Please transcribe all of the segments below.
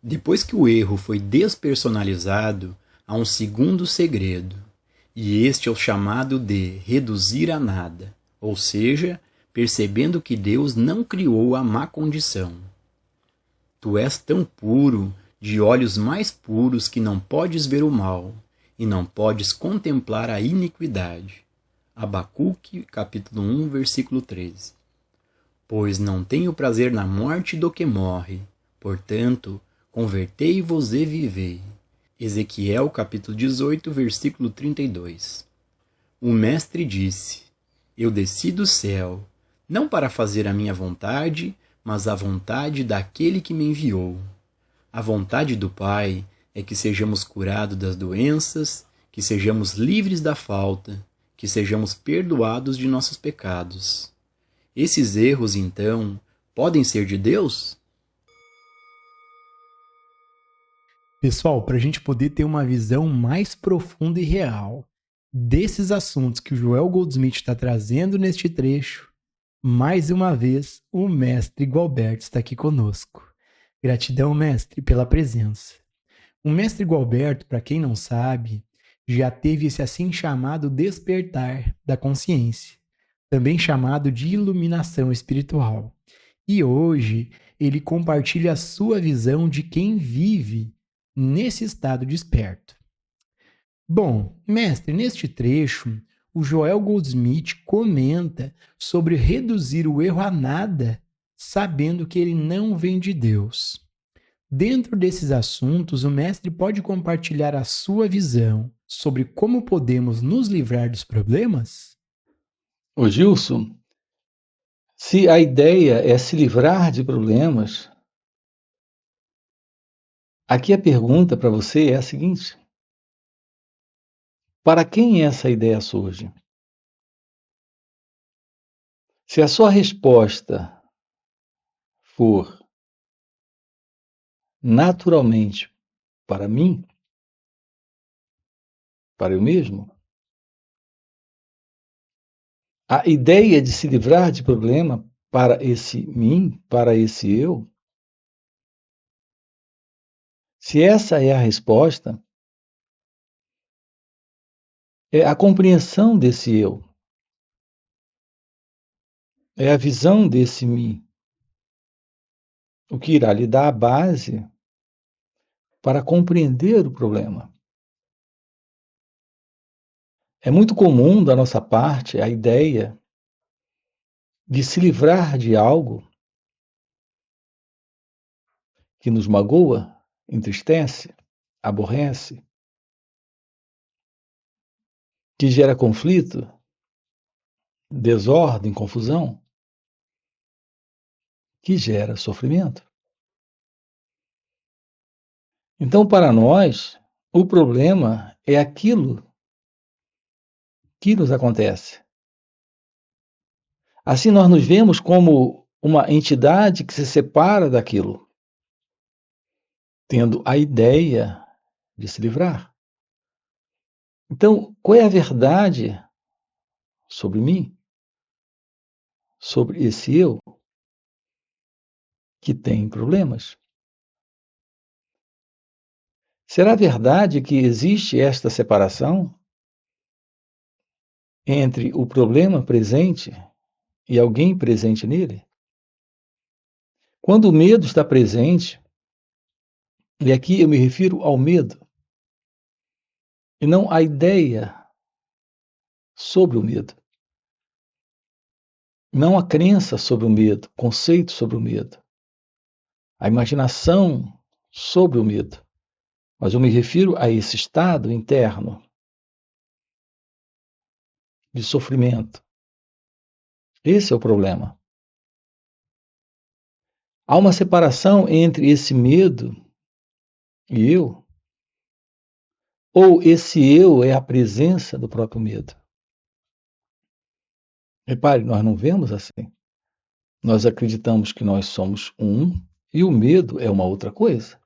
Depois que o erro foi despersonalizado, há um segundo segredo, e este é o chamado de reduzir a nada, ou seja, percebendo que Deus não criou a má condição. Tu és tão puro, de olhos mais puros, que não podes ver o mal, e não podes contemplar a iniquidade. Abacuque, capítulo 1, versículo 13. Pois não tenho prazer na morte do que morre, portanto, convertei-vos e vivei. Ezequiel, capítulo 18, versículo 32. O Mestre disse: Eu desci do céu, não para fazer a minha vontade, mas a vontade daquele que me enviou. A vontade do Pai é que sejamos curados das doenças, que sejamos livres da falta, que sejamos perdoados de nossos pecados. Esses erros, então, podem ser de Deus? Pessoal, para a gente poder ter uma visão mais profunda e real desses assuntos que o Joel Goldsmith está trazendo neste trecho, mais uma vez o mestre Gualberto está aqui conosco. Gratidão, mestre, pela presença. O mestre Gualberto, para quem não sabe, já teve esse assim chamado despertar da consciência, também chamado de iluminação espiritual. E hoje ele compartilha a sua visão de quem vive nesse estado desperto. Bom, mestre, neste trecho, o Joel Goldsmith comenta sobre reduzir o erro a nada, sabendo que ele não vem de Deus. Dentro desses assuntos, o mestre pode compartilhar a sua visão sobre como podemos nos livrar dos problemas? Ô Gilson, se a ideia é se livrar de problemas, aqui a pergunta para você é a seguinte: para quem essa ideia surge? Se a sua resposta for naturalmente para mim, para eu mesmo, a ideia de se livrar de problema para esse mim, para esse eu, se essa é a resposta, é a compreensão desse eu, é a visão desse mim, o que irá lhe dar a base para compreender o problema. É muito comum da nossa parte a ideia de se livrar de algo que nos magoa, entristece, aborrece, que gera conflito, desordem, confusão, que gera sofrimento. Então, para nós, o problema é aquilo que nos acontece. Assim, nós nos vemos como uma entidade que se separa daquilo, tendo a ideia de se livrar. Então, qual é a verdade sobre mim, sobre esse eu que tem problemas? Será verdade que existe esta separação entre o problema presente e alguém presente nele? Quando o medo está presente, e aqui eu me refiro ao medo, e não à ideia sobre o medo, não a crença sobre o medo, conceito sobre o medo, a imaginação sobre o medo, mas eu me refiro a esse estado interno de sofrimento. Esse é o problema. Há uma separação entre esse medo e eu, ou esse eu é a presença do próprio medo? Repare, nós não vemos assim. Nós acreditamos que nós somos um e o medo é uma outra coisa.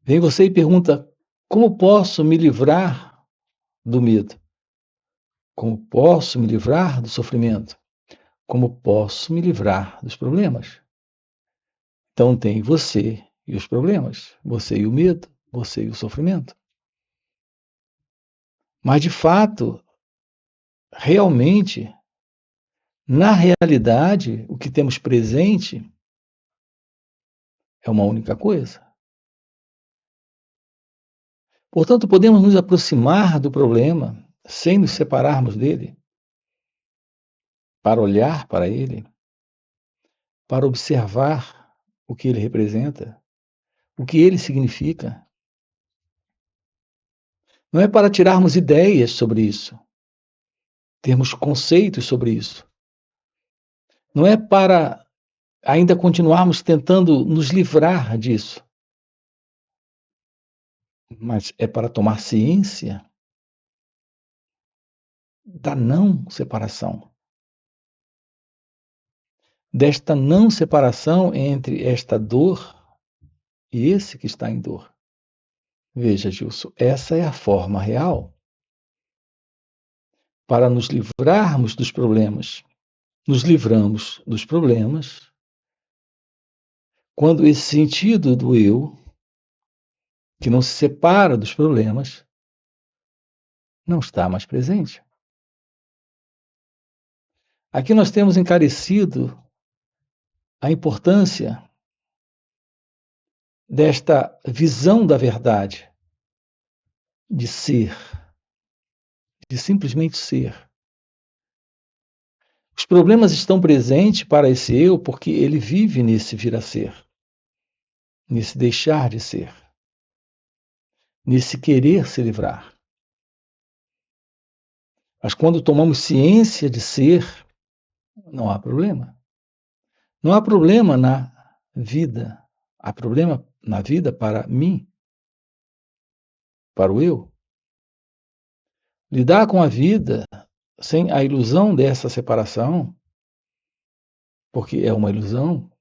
Vem você e pergunta: como posso me livrar do medo? Como posso me livrar do sofrimento? Como posso me livrar dos problemas? Então tem você e os problemas, você e o medo, você e o sofrimento. Mas, de fato, realmente, na realidade, o que temos presente é uma única coisa. Portanto, podemos nos aproximar do problema sem nos separarmos dele, para olhar para ele, para observar o que ele representa, o que ele significa. Não é para tirarmos ideias sobre isso, termos conceitos sobre isso. Não é para ainda continuarmos tentando nos livrar disso, mas é para tomar ciência da não separação. Desta não separação entre esta dor e esse que está em dor. Veja, Gilson, essa é a forma real para nos livrarmos dos problemas. Nos livramos dos problemas quando esse sentido do eu, que não se separa dos problemas, não está mais presente. Aqui nós temos encarecido a importância desta visão da verdade, de ser, de simplesmente ser. Os problemas estão presentes para esse eu porque ele vive nesse vir a ser, nesse deixar de ser, nesse querer se livrar. Mas quando tomamos ciência de ser, não há problema. Não há problema na vida. Há problema na vida para mim, para o eu. Lidar com a vida sem a ilusão dessa separação, porque é uma ilusão.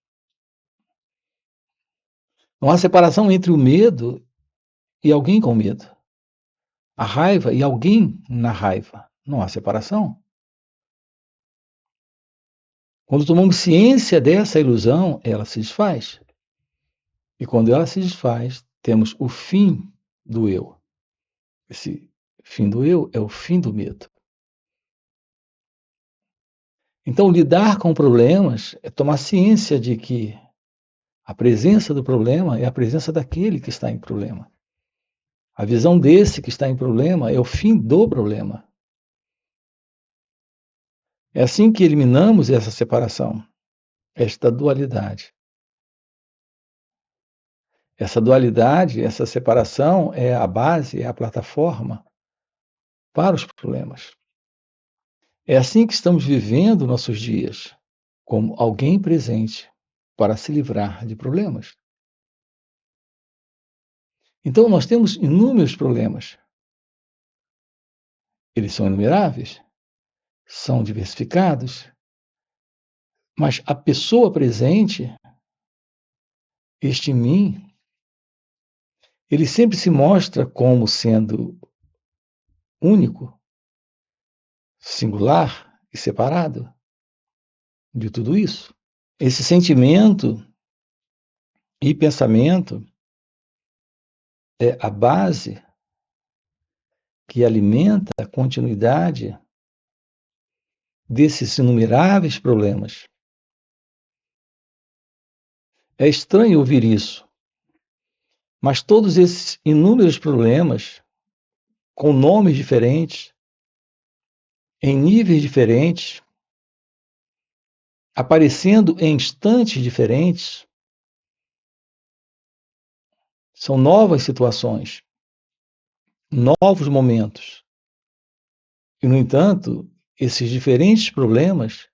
Não há separação entre o medo e alguém com medo. A raiva e alguém na raiva. Não há separação. Quando tomamos ciência dessa ilusão, ela se desfaz. E quando ela se desfaz, temos o fim do eu. Esse fim do eu é o fim do medo. Então, lidar com problemas é tomar ciência de que a presença do problema é a presença daquele que está em problema. A visão desse que está em problema é o fim do problema. É assim que eliminamos essa separação, esta dualidade. Essa dualidade, essa separação é a base, é a plataforma para os problemas. É assim que estamos vivendo nossos dias, como alguém presente para se livrar de problemas. Então, nós temos inúmeros problemas. Eles são inumeráveis, são diversificados, mas a pessoa presente, este mim, ele sempre se mostra como sendo único, singular e separado de tudo isso. Esse sentimento e pensamento é a base que alimenta a continuidade desses inumeráveis problemas. É estranho ouvir isso, mas todos esses inúmeros problemas, com nomes diferentes, em níveis diferentes, aparecendo em instantes diferentes, são novas situações, novos momentos. E, no entanto, esses diferentes problemas,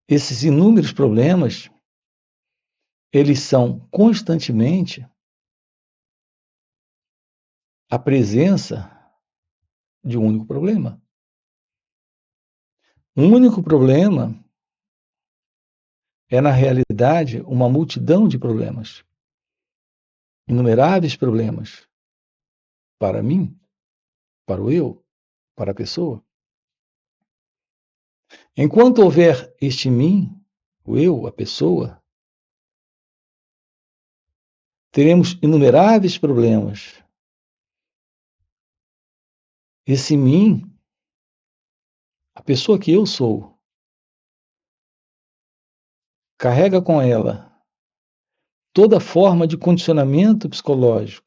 esses inúmeros problemas, eles são constantemente a presença de um único problema. Um único problema é, na realidade, uma multidão de problemas. Inumeráveis problemas. Para mim, para o eu, para a pessoa. Enquanto houver este mim, o eu, a pessoa, teremos inumeráveis problemas. Esse mim, a pessoa que eu sou, carrega com ela toda forma de condicionamento psicológico,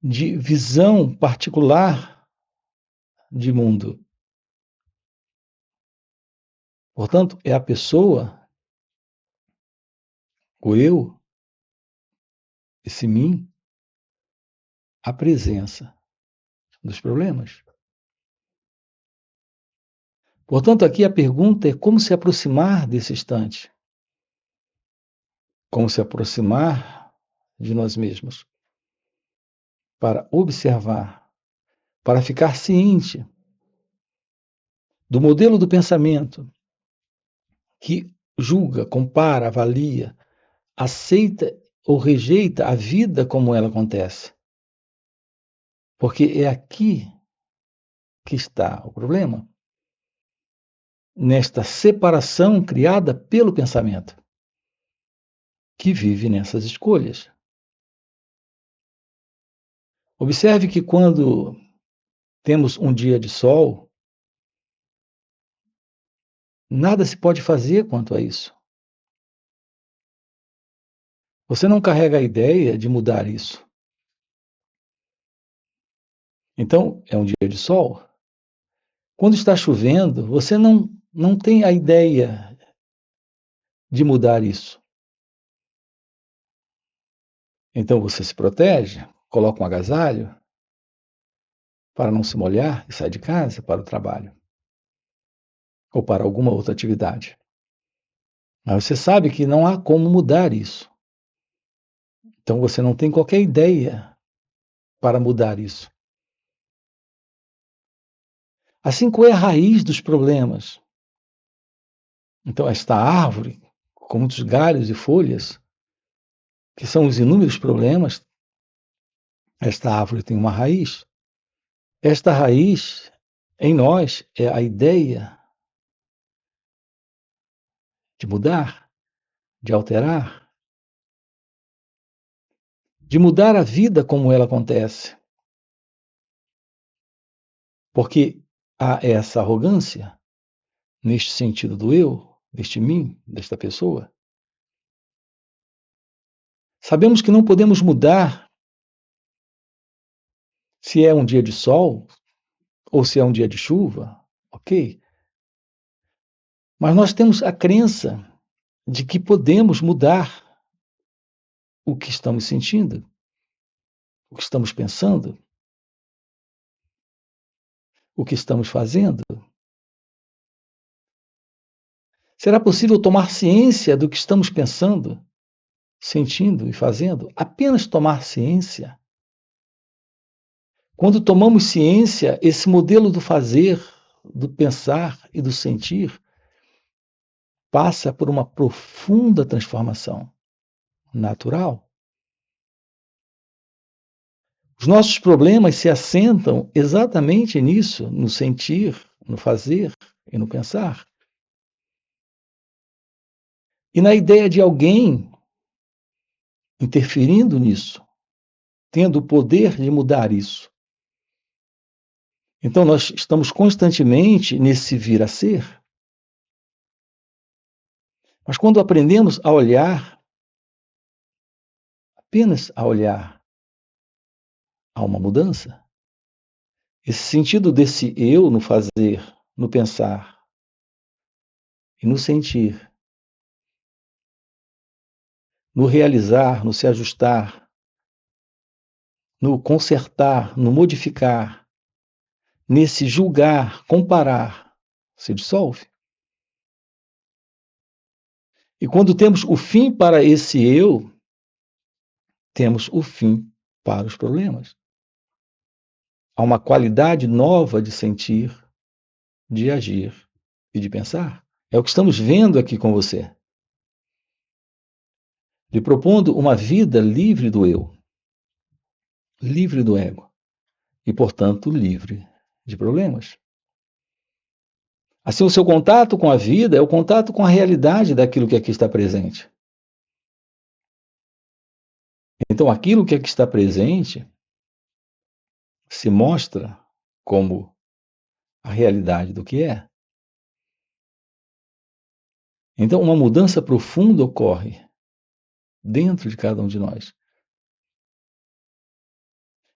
de visão particular de mundo. Portanto, é a pessoa, o eu, esse mim, a presença dos problemas. Portanto, aqui a pergunta é como se aproximar desse instante. Como se aproximar de nós mesmos. Para observar, para ficar ciente do modelo do pensamento que julga, compara, avalia, aceita ou rejeita a vida como ela acontece. Porque é aqui que está o problema. Nesta separação criada pelo pensamento, que vive nessas escolhas. Observe que quando temos um dia de sol, nada se pode fazer quanto a isso. Você não carrega a ideia de mudar isso. Então, é um dia de sol. Quando está chovendo, você não tem a ideia de mudar isso. Então você se protege, coloca um agasalho para não se molhar e sai de casa para o trabalho ou para alguma outra atividade. Mas você sabe que não há como mudar isso. Então você não tem qualquer ideia para mudar isso. Assim, qual é a raiz dos problemas? Então, esta árvore, com muitos galhos e folhas, que são os inúmeros problemas, esta árvore tem uma raiz. Esta raiz, em nós, é a ideia de mudar, de alterar, de mudar a vida como ela acontece. Porque há essa arrogância, neste sentido do eu, deste mim, desta pessoa. Sabemos que não podemos mudar se é um dia de sol ou se é um dia de chuva, ok? Mas nós temos a crença de que podemos mudar o que estamos sentindo, o que estamos pensando, o que estamos fazendo. Será possível tomar ciência do que estamos pensando, sentindo e fazendo? Apenas tomar ciência. Quando tomamos ciência, esse modelo do fazer, do pensar e do sentir passa por uma profunda transformação natural. Os nossos problemas se assentam exatamente nisso, no sentir, no fazer e no pensar. E na ideia de alguém interferindo nisso, tendo o poder de mudar isso. Então nós estamos constantemente nesse vir a ser. Mas quando aprendemos a olhar, apenas a olhar, há uma mudança. Esse sentido desse eu no fazer, no pensar e no sentir, no realizar, no se ajustar, no consertar, no modificar, nesse julgar, comparar, se dissolve. E quando temos o fim para esse eu, temos o fim para os problemas. Há uma qualidade nova de sentir, de agir e de pensar. É o que estamos vendo aqui com você. Lhe propondo uma vida livre do eu, livre do ego e, portanto, livre de problemas. Assim, o seu contato com a vida é o contato com a realidade daquilo que aqui está presente. Então, aquilo que aqui está presente se mostra como a realidade do que é. Então, uma mudança profunda ocorre dentro de cada um de nós.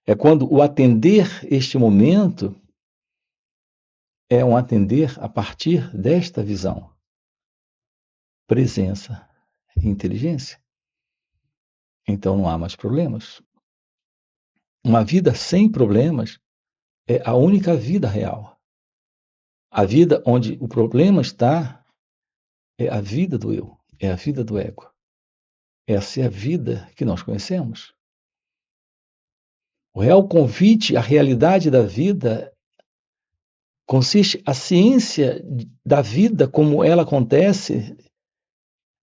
É quando o atender este momento é um atender a partir desta visão, presença e inteligência. Então não há mais problemas. Uma vida sem problemas é a única vida real. A vida onde o problema está é a vida do eu, é a vida do ego. Essa é a vida que nós conhecemos. O real convite à realidade da vida consiste a ciência da vida como ela acontece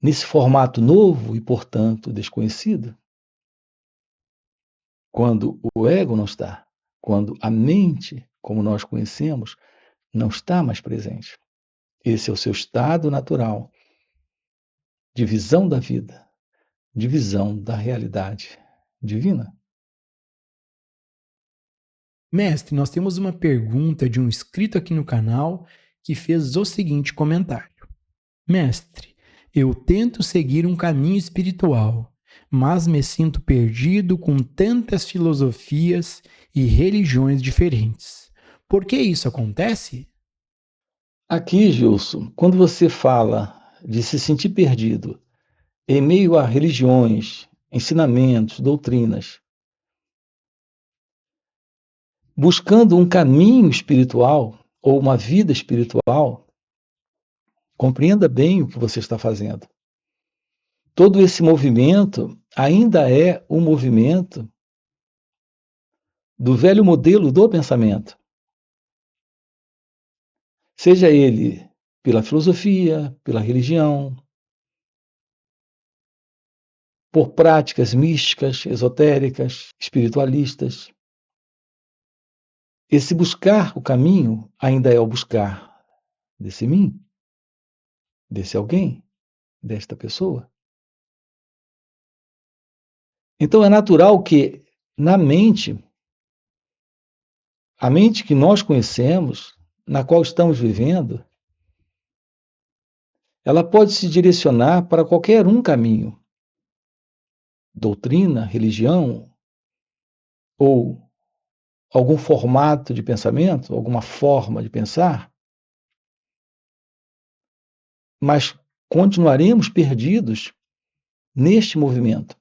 nesse formato novo e, portanto, desconhecido. Quando o ego não está, quando a mente, como nós conhecemos, não está mais presente. Esse é o seu estado natural de visão da vida, de visão da realidade divina. Mestre, nós temos uma pergunta de um inscrito aqui no canal que fez o seguinte comentário. Mestre, eu tento seguir um caminho espiritual, mas me sinto perdido com tantas filosofias e religiões diferentes. Por que isso acontece? Aqui, Gilson, quando você fala de se sentir perdido em meio a religiões, ensinamentos, doutrinas, buscando um caminho espiritual ou uma vida espiritual, compreenda bem o que você está fazendo. Todo esse movimento ainda é um movimento do velho modelo do pensamento. Seja ele pela filosofia, pela religião, por práticas místicas, esotéricas, espiritualistas. Esse buscar o caminho ainda é o buscar desse mim, desse alguém, desta pessoa. Então é natural que na mente, a mente que nós conhecemos, na qual estamos vivendo, ela pode se direcionar para qualquer um caminho, doutrina, religião, ou algum formato de pensamento, alguma forma de pensar, mas continuaremos perdidos neste movimento,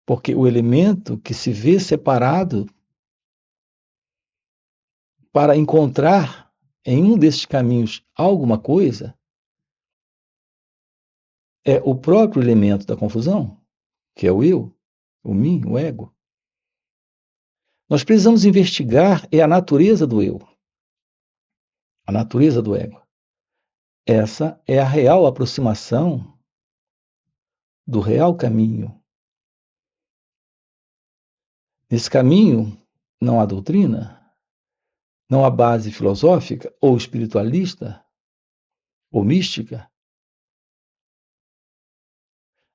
porque o elemento que se vê separado para encontrar em um desses caminhos alguma coisa é o próprio elemento da confusão, que é o eu, o mim, o ego. Nós precisamos investigar a natureza do eu, a natureza do ego. Essa é a real aproximação do real caminho. Nesse caminho não há doutrina, não há base filosófica ou espiritualista ou mística.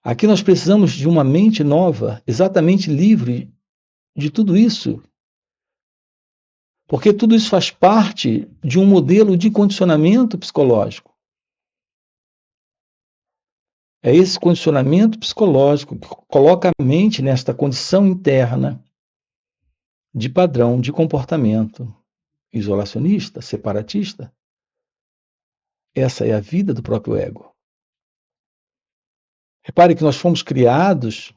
Aqui nós precisamos de uma mente nova, exatamente livre de tudo isso. Porque tudo isso faz parte de um modelo de condicionamento psicológico. É esse condicionamento psicológico que coloca a mente nesta condição interna de padrão de comportamento isolacionista, separatista. Essa é a vida do próprio ego. Repare que nós fomos criados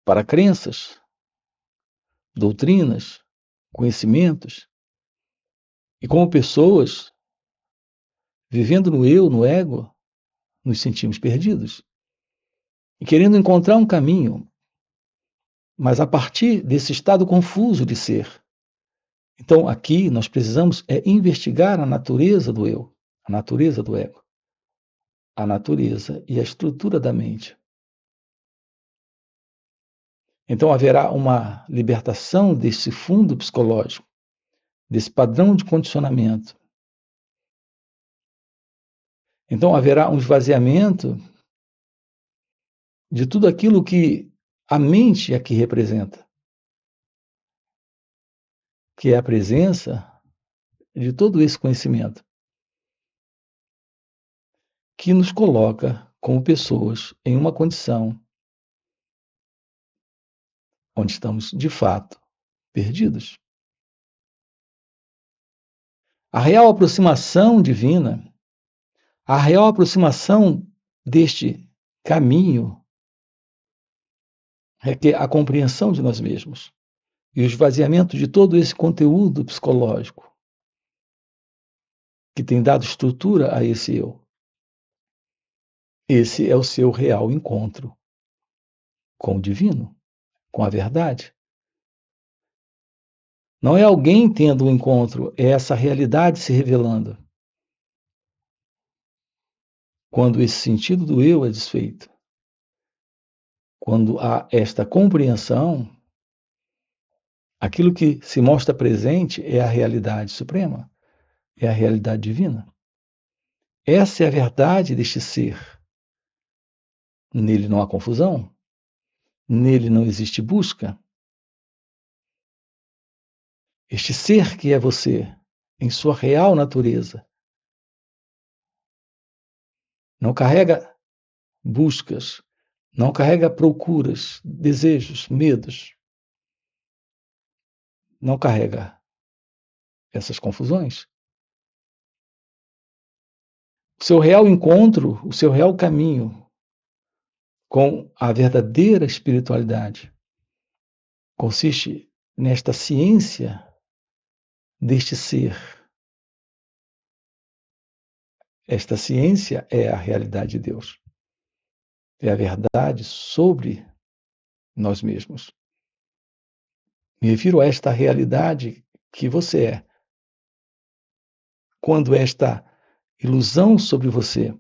para crenças, doutrinas, conhecimentos, e como pessoas, vivendo no eu, no ego, nos sentimos perdidos. E querendo encontrar um caminho, mas a partir desse estado confuso de ser. Então, aqui nós precisamos investigar a natureza do eu, a natureza do ego, a natureza e a estrutura da mente. Então, haverá uma libertação desse fundo psicológico, desse padrão de condicionamento. Então, haverá um esvaziamento de tudo aquilo que a mente é que representa, que é a presença de todo esse conhecimento, que nos coloca como pessoas em uma condição onde estamos, de fato, perdidos. A real aproximação divina, a real aproximação deste caminho requer a compreensão de nós mesmos e o esvaziamento de todo esse conteúdo psicológico que tem dado estrutura a esse eu. Esse é o seu real encontro com o divino, com a verdade. Não é alguém tendo um encontro, é essa realidade se revelando. Quando esse sentido do eu é desfeito, quando há esta compreensão, aquilo que se mostra presente é a realidade suprema, é a realidade divina. Essa é a verdade deste ser. Nele não há confusão, nele não existe busca. Este ser que é você, em sua real natureza, não carrega buscas, não carrega procuras, desejos, medos. Não carrega essas confusões. O seu real encontro, o seu real caminho com a verdadeira espiritualidade consiste nesta ciência deste ser. Esta ciência é a realidade de Deus. É a verdade sobre nós mesmos. Me refiro a esta realidade que você é. Quando esta ilusão sobre você,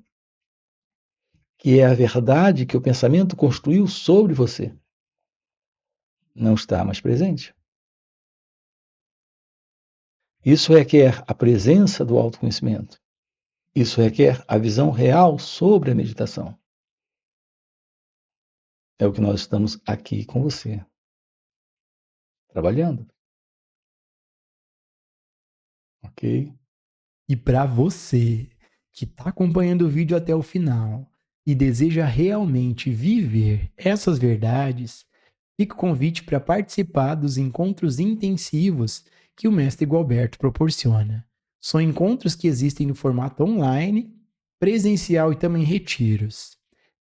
que é a verdade que o pensamento construiu sobre você, não está mais presente. Isso requer a presença do autoconhecimento. Isso requer a visão real sobre a meditação. É o que nós estamos aqui com você, trabalhando. Ok? E para você que está acompanhando o vídeo até o final e deseja realmente viver essas verdades, fica o convite para participar dos encontros intensivos que o Mestre Gualberto proporciona. São encontros que existem no formato online, presencial e também retiros.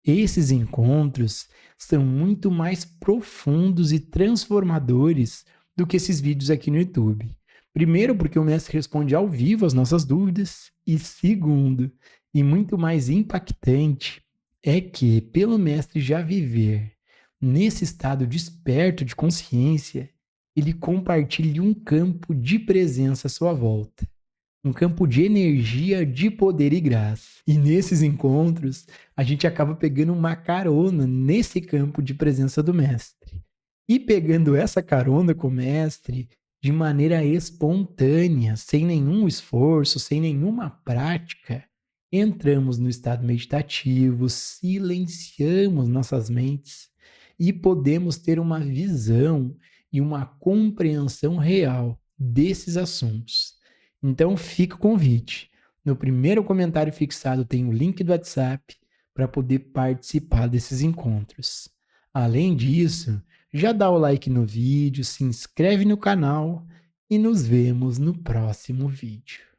Esses encontros são muito mais profundos e transformadores do que esses vídeos aqui no YouTube. Primeiro, porque o mestre responde ao vivo as nossas dúvidas. E segundo, e muito mais impactante, é que, pelo mestre já viver nesse estado desperto de consciência, ele compartilha um campo de presença à sua volta. Um campo de energia, de poder e graça. E nesses encontros, a gente acaba pegando uma carona nesse campo de presença do mestre. E pegando essa carona com o mestre de maneira espontânea, sem nenhum esforço, sem nenhuma prática, entramos no estado meditativo, silenciamos nossas mentes e podemos ter uma visão e uma compreensão real desses assuntos. Então fica o convite. No primeiro comentário fixado tem o link do WhatsApp para poder participar desses encontros. Além disso, já dá o like no vídeo, se inscreve no canal e nos vemos no próximo vídeo.